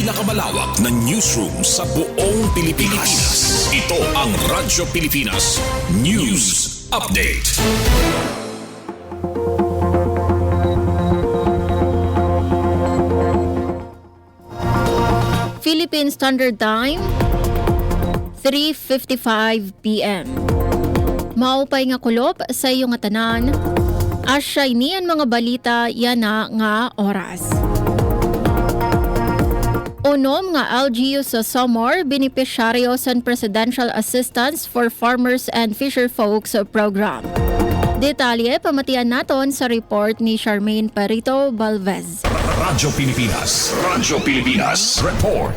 Pinakamalawak na newsroom sa buong Pilipinas. Ito ang Radyo Pilipinas News Update. Philippine Standard Time, 3:55 p.m. Maupay nga kulop sa iyong tanan. Asya inian mga balita yana nga oras. Unom nga LGU sa Samar, benepisyaryo sa Presidential Assistance for Farmers and Fisherfolks Program. Detalye pamatian naton sa report ni Charmaine Perito Balvez. Radyo Pilipinas Report.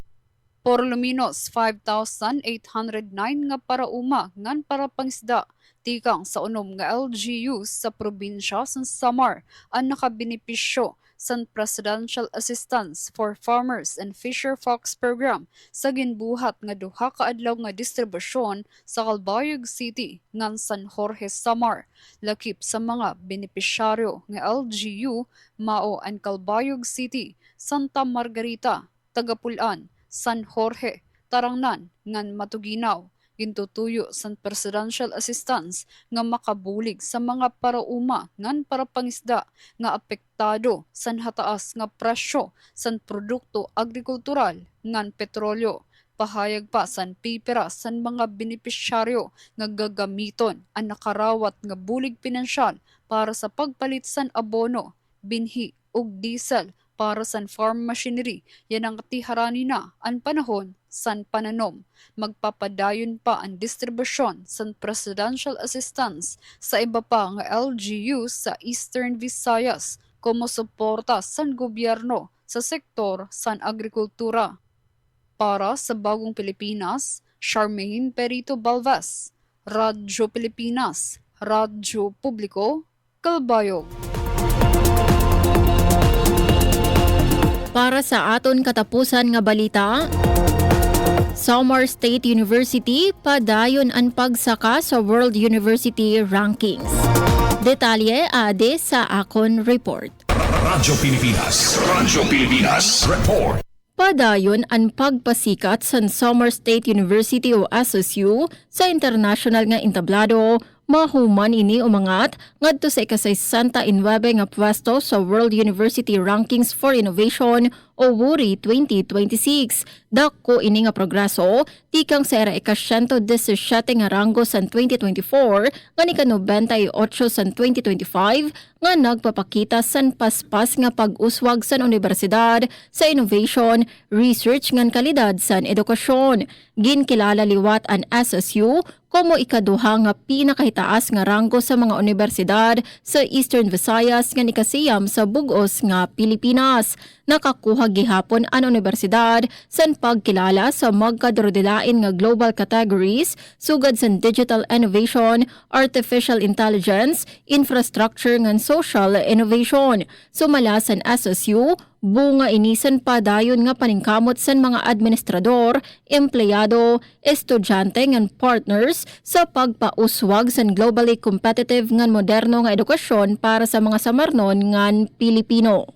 Por luminos 5,809 nga parauma ngan para pangisda tikang sa unom nga LGU sa probinsya sa Samar ang nakabenepisyo sa Presidential Assistance for Farmers and Fisherfolks Program sa ginbuhat nga duha ka adlaw nga distribusyon sa Calbayog City ngan San Jorge, Samar. Lakip sa mga benepisyaryo nga LGU mao ang Calbayog City, Santa Margarita, Tagapulan, San Jorge, Tarangnan, ngan Matuginaw. Gintutuyo sa Presidential Assistance nga makabulig sa mga parauma ngan para pangisda nga apektado san hataas nga presyo san produkto agrikultural ngan petrolyo. Pahayag pa san pipira san mga benepisyaryo nga gagamiton ang nakarawat nga bulig pinansyal para sa pagpalit san abono, binhi ug diesel para sa farm machinery. Yan ang katiharani na ang panahon san pananom. Magpapadayon pa ang distribusyon sa Presidential Assistance sa iba pa nga LGU sa Eastern Visayas como suporta sa gobyerno sa sektor san agrikultura. Para sa Bagong Pilipinas, Charmaine Perito Balvez, Radyo Pilipinas, Radyo Publiko, Calbayog. Para sa aton katapusan nga balita, Samar State University padayon ang pagsaka sa World University Rankings. Detalye ade sa akon report. Radyo Pilipinas Report. Padayon ang pagpasikat sa Samar State University o SSU sa international nga entablado. Mahuman ini umangat ngadto sa ika-69 nga pwesto sa World University Rankings for Innovation o WURI 2026. Dako ini nga progreso tikang sa era ika-117 nga ranggo sa 2024 nga ika-98 sa 2025 nga nagpapakita san paspas nga pag-uswag sa universidad sa innovation, research ngan kalidad sa edukasyon. Ginkilala liwat ang SSU como ikaduha nga pinakahitaas nga ranggo sa mga universidad sa Eastern Visayas nga nikasiyam sa bug-os nga Pilipinas. Nakakuha gihapon ang universidad sa pagkilala sa magkadrodilain nga global categories sugad sa digital innovation, artificial intelligence, infrastructure ngan social innovation. Sumala sa SSU, bunga inisan pa dayon nga paningkamot sa mga administrador, empleyado, estudyante ngan partners sa pagpauswag sa globally competitive ngan moderno nga edukasyon para sa mga samarnon ngan Pilipino.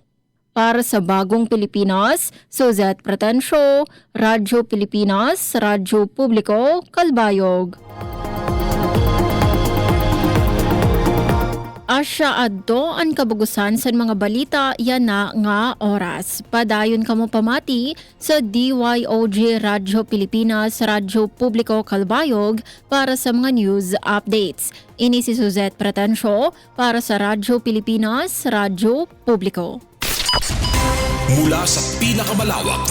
Para sa Bagong Pilipinas, Suzette Pretensio, Radyo Pilipinas, Radyo Publiko, Calbayog. Asya adto ang kabugusan sa mga balita yana nga oras. Padayon kamo pamati sa DYOG Radyo Pilipinas, Radyo Publiko Calbayog para sa mga news updates. Ini si Suzette Pretensio para sa Radyo Pilipinas, Radyo Publiko. Mula sa pinakamalawak